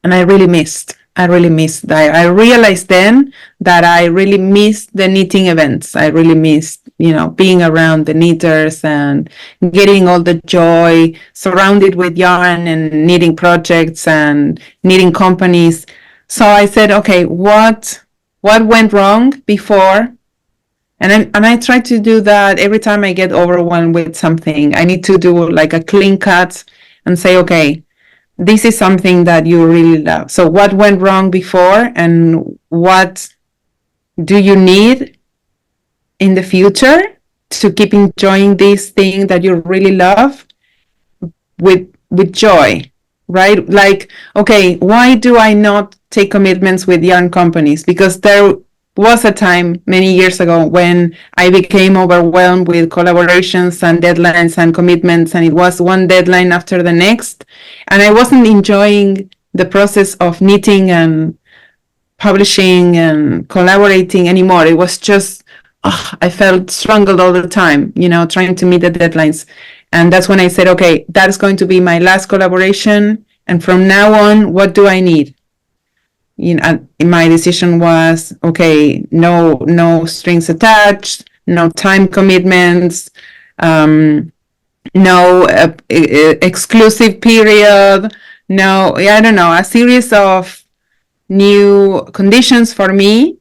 I really missed. I that. I realized then that I really missed the knitting events. I really missed, being around the knitters and getting all the joy, surrounded with yarn and knitting projects and knitting companies. So I said, okay, what went wrong before? And I try to do that every time I get overwhelmed with something. I need to do like a clean cut and say, okay, this is something that you really love. So what went wrong before, and what do you need in the future to keep enjoying this thing that you really love with joy, right? Like, okay, why do I not take commitments with yarn companies? Because there was a time many years ago when I became overwhelmed with collaborations and deadlines and commitments, and it was one deadline after the next, and I wasn't enjoying the process of knitting and publishing and collaborating anymore. It was just, I felt struggled all the time, trying to meet the deadlines. And that's when I said, okay, that's going to be my last collaboration, and from now on, what do I need? My decision was, okay, no strings attached, no time commitments, no exclusive period, I don't know, a series of new conditions for me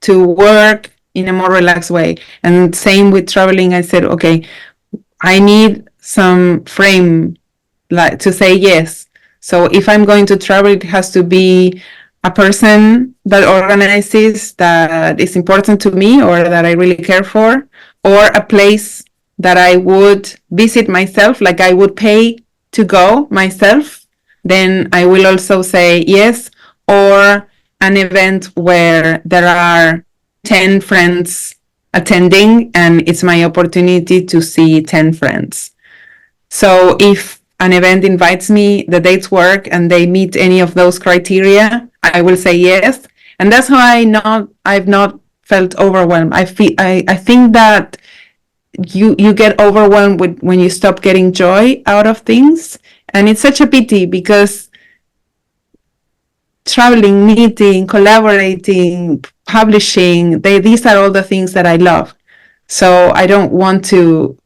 to work in a more relaxed way. And same with traveling. I said, okay, I need some frame to say yes. So if I'm going to travel, it has to be a person that organizes, that is important to me or that I really care for, or a place that I would visit myself, like I would pay to go myself, then I will also say yes. Or an event where there are 10 friends attending and it's my opportunity to see 10 friends. So if an event invites me, the dates work, and they meet any of those criteria, I will say yes. And that's how I've not felt overwhelmed. I think that you get overwhelmed when you stop getting joy out of things. And it's such a pity, because traveling, meeting, collaborating, publishing, these are all the things that I love. So I don't want to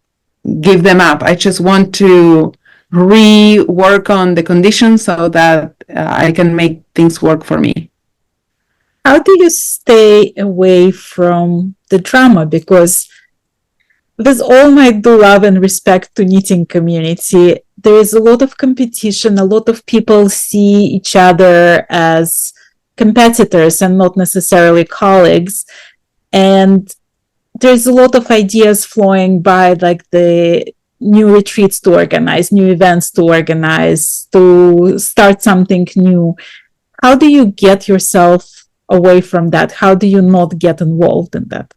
give them up. I just want to rework on the conditions so that I can make things work for me. How do you stay away from the drama? Because with all my love and respect to knitting community, there is a lot of competition. A lot of people see each other as competitors and not necessarily colleagues. And there's a lot of ideas flowing by, like the new retreats to organize, new events to organize, to start something new. How do you get yourself away from that? How do you not get involved in that?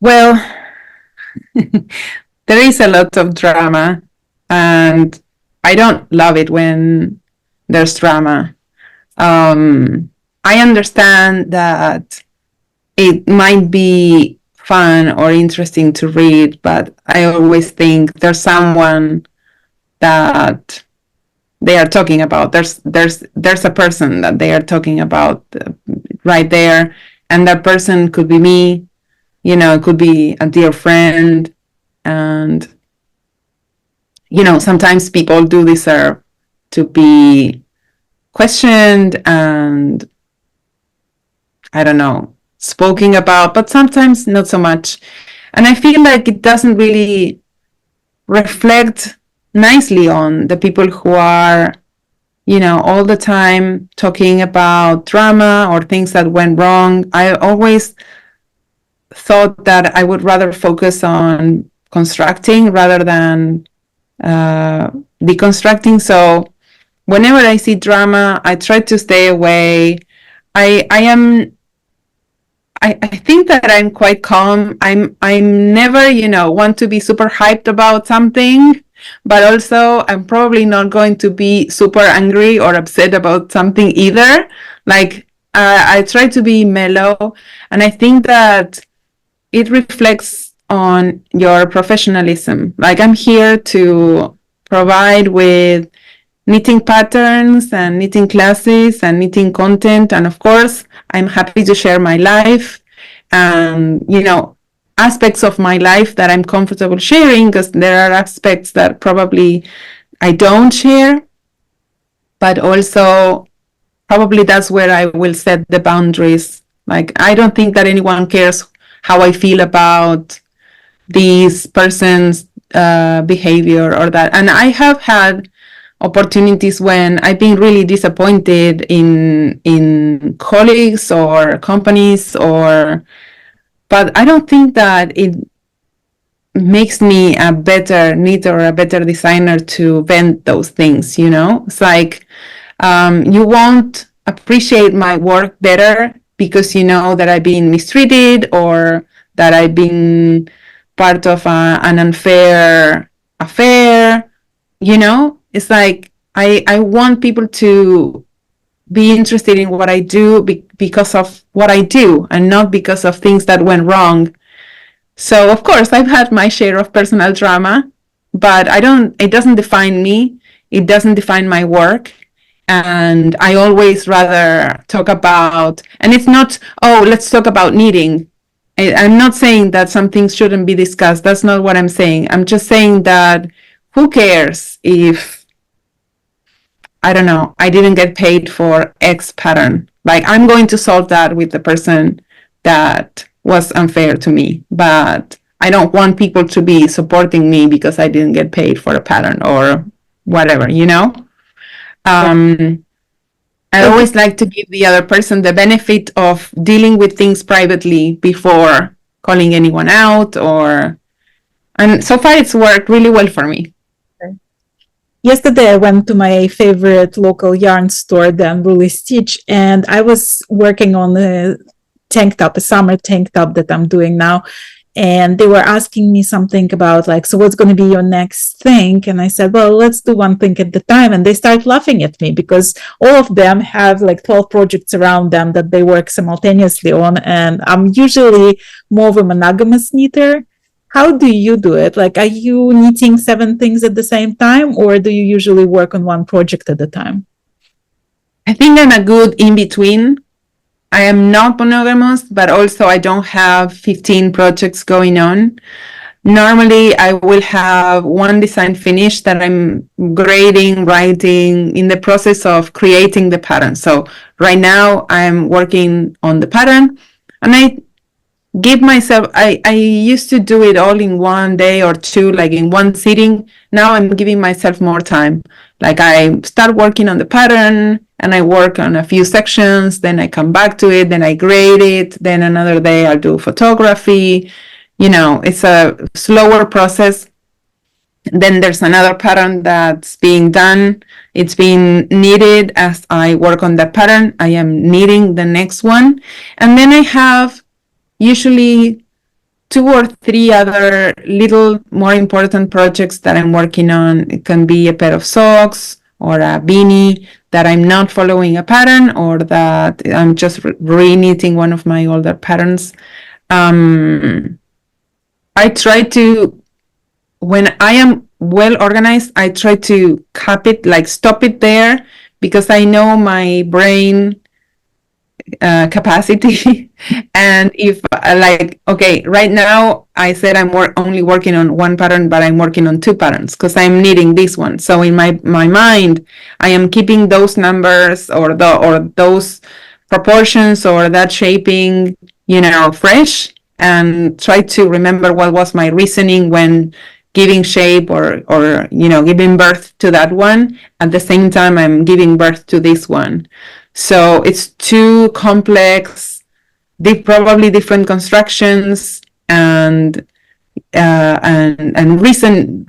Well, there is a lot of drama, and I don't love it when there's drama. I understand that it might be fun or interesting to read, but I always think there's someone that they are talking about. There's a person that they are talking about right there, and that person could be me. it could be a dear friend. And, sometimes people do deserve to be questioned and, I don't know, spoken about, but sometimes not so much. And I feel like it doesn't really reflect nicely on the people who are, all the time talking about drama or things that went wrong. I always thought that I would rather focus on constructing rather than deconstructing. So whenever I see drama, I try to stay away. I think that I'm quite calm. I'm never, want to be super hyped about something, but also I'm probably not going to be super angry or upset about something either. Like I try to be mellow, and I think that it reflects on your professionalism. Like I'm here to provide with knitting patterns and knitting classes and knitting content. And of course, I'm happy to share my life and, aspects of my life that I'm comfortable sharing, because there are aspects that probably I don't share. But also, probably that's where I will set the boundaries. Like, I don't think that anyone cares how I feel about this person's behavior or that. And I have had opportunities when I've been really disappointed in colleagues or companies, but I don't think that it makes me a better knitter or a better designer to vent those things. It's like you won't appreciate my work better because you know that I've been mistreated or that I've been part of an unfair affair. It's like I want people to be interested in what I do because of what I do and not because of things that went wrong. So of course I've had my share of personal drama, but it doesn't define me. It doesn't define my work. And I always rather talk about, and it's not, oh, let's talk about knitting. I'm not saying that some things shouldn't be discussed. That's not what I'm saying. I'm just saying that who cares if, I don't know, I didn't get paid for X pattern. Like, I'm going to solve that with the person that was unfair to me. But I don't want people to be supporting me because I didn't get paid for a pattern or whatever, I always like to give the other person the benefit of dealing with things privately before calling anyone out, and so far it's worked really well for me. Yesterday I went to my favorite local yarn store, the Unruly Stitch, and I was working on a summer tank top that I'm doing now. And they were asking me something about like, so what's going to be your next thing? And I said, well, let's do one thing at the time. And they start laughing at me because all of them have like 12 projects around them that they work simultaneously on. And I'm usually more of a monogamous knitter. How do you do it? Like, are you knitting 7 things at the same time, or do you usually work on one project at a time? I think I'm a good in between. I am not monogamous, but also I don't have 15 projects going on. Normally, I will have one design finished that I'm grading, writing, in the process of creating the pattern. So right now, I'm working on the pattern, and I give myself, I used to do it all in one day or two, like in one sitting. Now I'm giving myself more time. Like I start working on the pattern and I work on a few sections, then I come back to it, then I grade it, then another day I'll do photography. It's a slower process. Then there's another pattern that's being done. It's being knitted as I work on that pattern. I am knitting the next one. And then I have usually 2 or 3 other little more important projects that I'm working on. It can be a pair of socks or a beanie that I'm not following a pattern, or that I'm just re-knitting one of my older patterns. I try to, when I am well organized, I try to cap it, like stop it there, because I know my brain capacity. And if like, okay, right now I said I'm only working on one pattern, but I'm working on two patterns because I'm needing this one. So in my mind, I am keeping those numbers or those proportions or that shaping, fresh, and try to remember what was my reasoning when giving shape or giving birth to that one. At the same time, I'm giving birth to this one. So it's too complex, probably different constructions and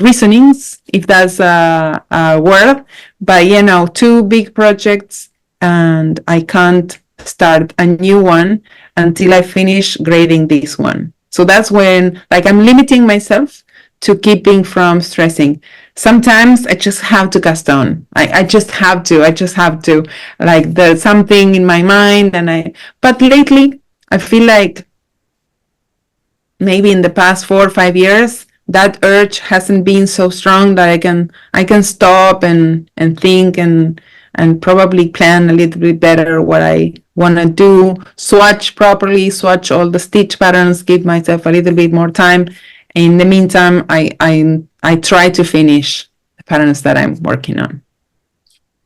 reasonings, if that's a word. But two big projects, and I can't start a new one until I finish grading this one. So that's when, like, I'm limiting myself to keeping from stressing. Sometimes I just have to cast on. I just have to. Like, there's something in my mind, but lately I feel like maybe in the past 4 or 5 years, that urge hasn't been so strong that I can stop and think and probably plan a little bit better what I want to do, swatch properly, swatch all the stitch patterns, give myself a little bit more time. In the meantime, I try to finish the patterns that I'm working on.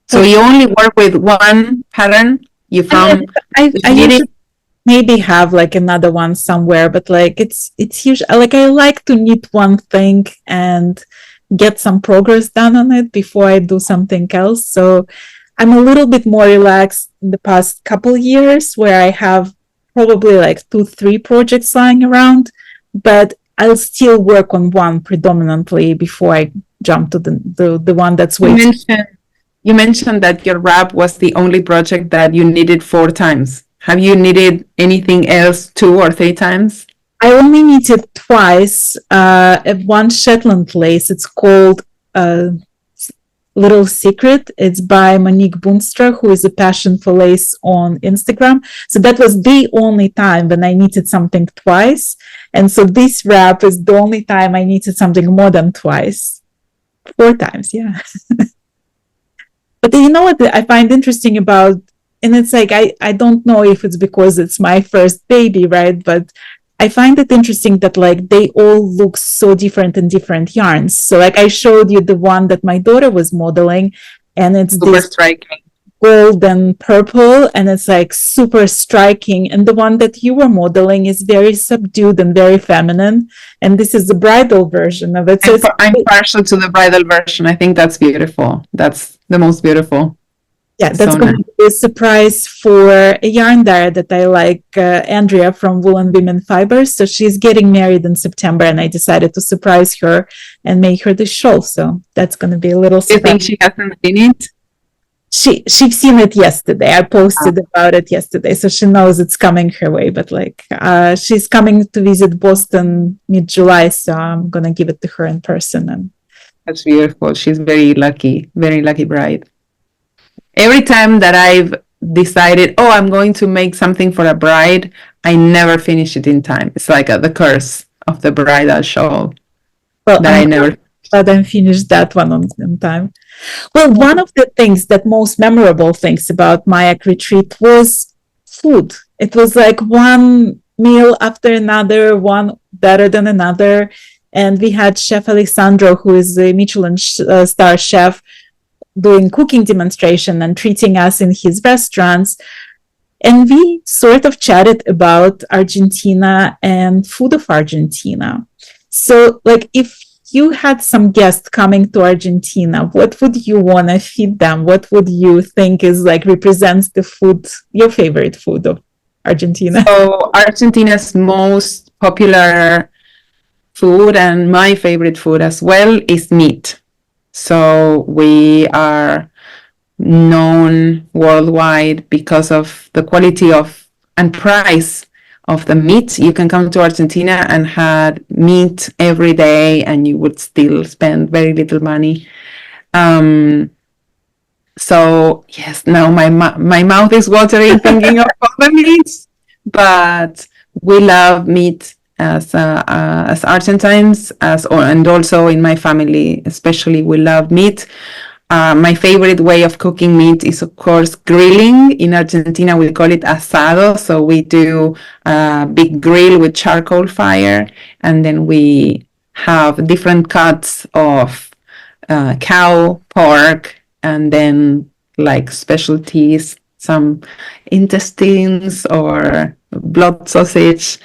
So you only work with one pattern? You found I usually maybe have like another one somewhere, but like it's usually like I like to knit one thing and get some progress done on it before I do something else. So I'm a little bit more relaxed in the past couple years, where I have probably like 2-3 projects lying around, but I'll still work on one predominantly before I jump to the one that's waiting. You mentioned that your wrap was the only project that you knitted 4 times. Have you knitted anything else 2 or 3 times? I only knitted twice. One Shetland lace. It's called Little Secret. It's by Monique Boonstra, who is a passion for lace on Instagram. So that was the only time when I knitted something twice. And so this wrap is the only time I knitted something more than twice. 4 times, yeah. But you know what I find interesting about, and it's like, I don't know if it's because it's my first baby, right? But I find it interesting that like they all look so different in different yarns. So like I showed you the one that my daughter was modeling, and it's super striking gold and purple, and it's like super striking. And the one that you were modeling is very subdued and very feminine. And this is the bridal version of it. So I'm partial to the bridal version. I think that's beautiful. That's the most beautiful. Yeah, that's going to be a surprise for a yarn dyer that I like, Andrea from Wool & Women Fibers. So she's getting married in September, and I decided to surprise her and make her the shawl. So that's going to be a little surprise. Do you think she hasn't seen it? She's seen it yesterday. I posted about it yesterday, so she knows it's coming her way. But like, she's coming to visit Boston mid-July, so I'm going to give it to her in person. And that's beautiful. She's very lucky bride. Every time that I've decided, I'm going to make something for a bride, I never finish it in time. It's like the curse of the bridal shawl. Well, but I finished that one on time. Well, one of the things that most memorable things about Mayak retreat was food. It was like one meal after another, one better than another. And we had Chef Alessandro, who is a Michelin star chef, doing cooking demonstration and treating us in his restaurants. And we sort of chatted about Argentina and food of Argentina. So like, if you had some guests coming to Argentina, what would you want to feed them? What would you think is like represents the food, your favorite food of Argentina? So Argentina's most popular food, and my favorite food as well, is meat. So we are known worldwide because of the quality of and price of the meat. You can come to Argentina and have meat every day, and you would still spend very little money. So yes, now my mouth is watering thinking of all the meats, but we love meat as Argentines, and also in my family, especially, we love meat. My favorite way of cooking meat is, of course, grilling. In Argentina, we call it asado. So we do a big grill with charcoal fire, and then we have different cuts of cow, pork, and then like specialties, some intestines or blood sausage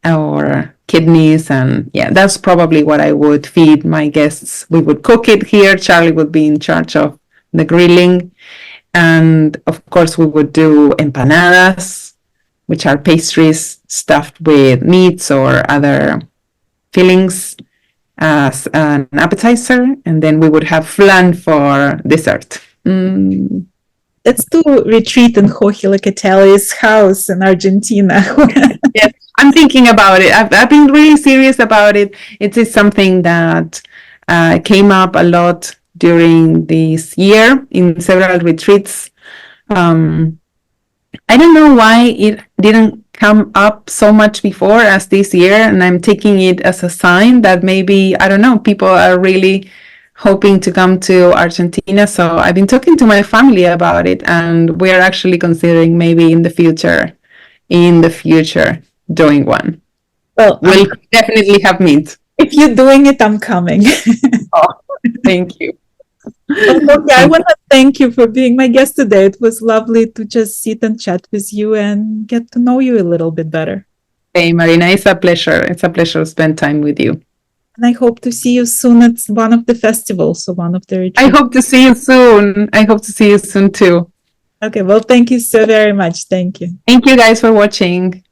or kidneys. And yeah, that's probably what I would feed my guests. We would cook it here. Charlie would be in charge of the grilling. And of course, we would do empanadas, which are pastries stuffed with meats or other fillings as an appetizer. And then we would have flan for dessert. Let's do retreat in Joji Locatelli's house in Argentina. Yes, I'm thinking about it. I've been really serious about it. It is something that came up a lot during this year in several retreats. I don't know why it didn't come up so much before as this year, and I'm taking it as a sign that maybe, I don't know, people are really hoping to come to Argentina. So I've been talking to my family about it, and we are actually considering maybe in the future doing one. Well, we'll definitely have meat. If you're doing it, I'm coming. Oh, thank you. Okay, I want to thank you for being my guest today. It was lovely to just sit and chat with you and get to know you a little bit better. Hey, Marina, it's a pleasure. It's a pleasure to spend time with you. And I hope to see you soon at one of the festivals or one of the retreats. I hope to see you soon. I hope to see you soon too. Okay, well, thank you so very much. Thank you. Thank you guys for watching.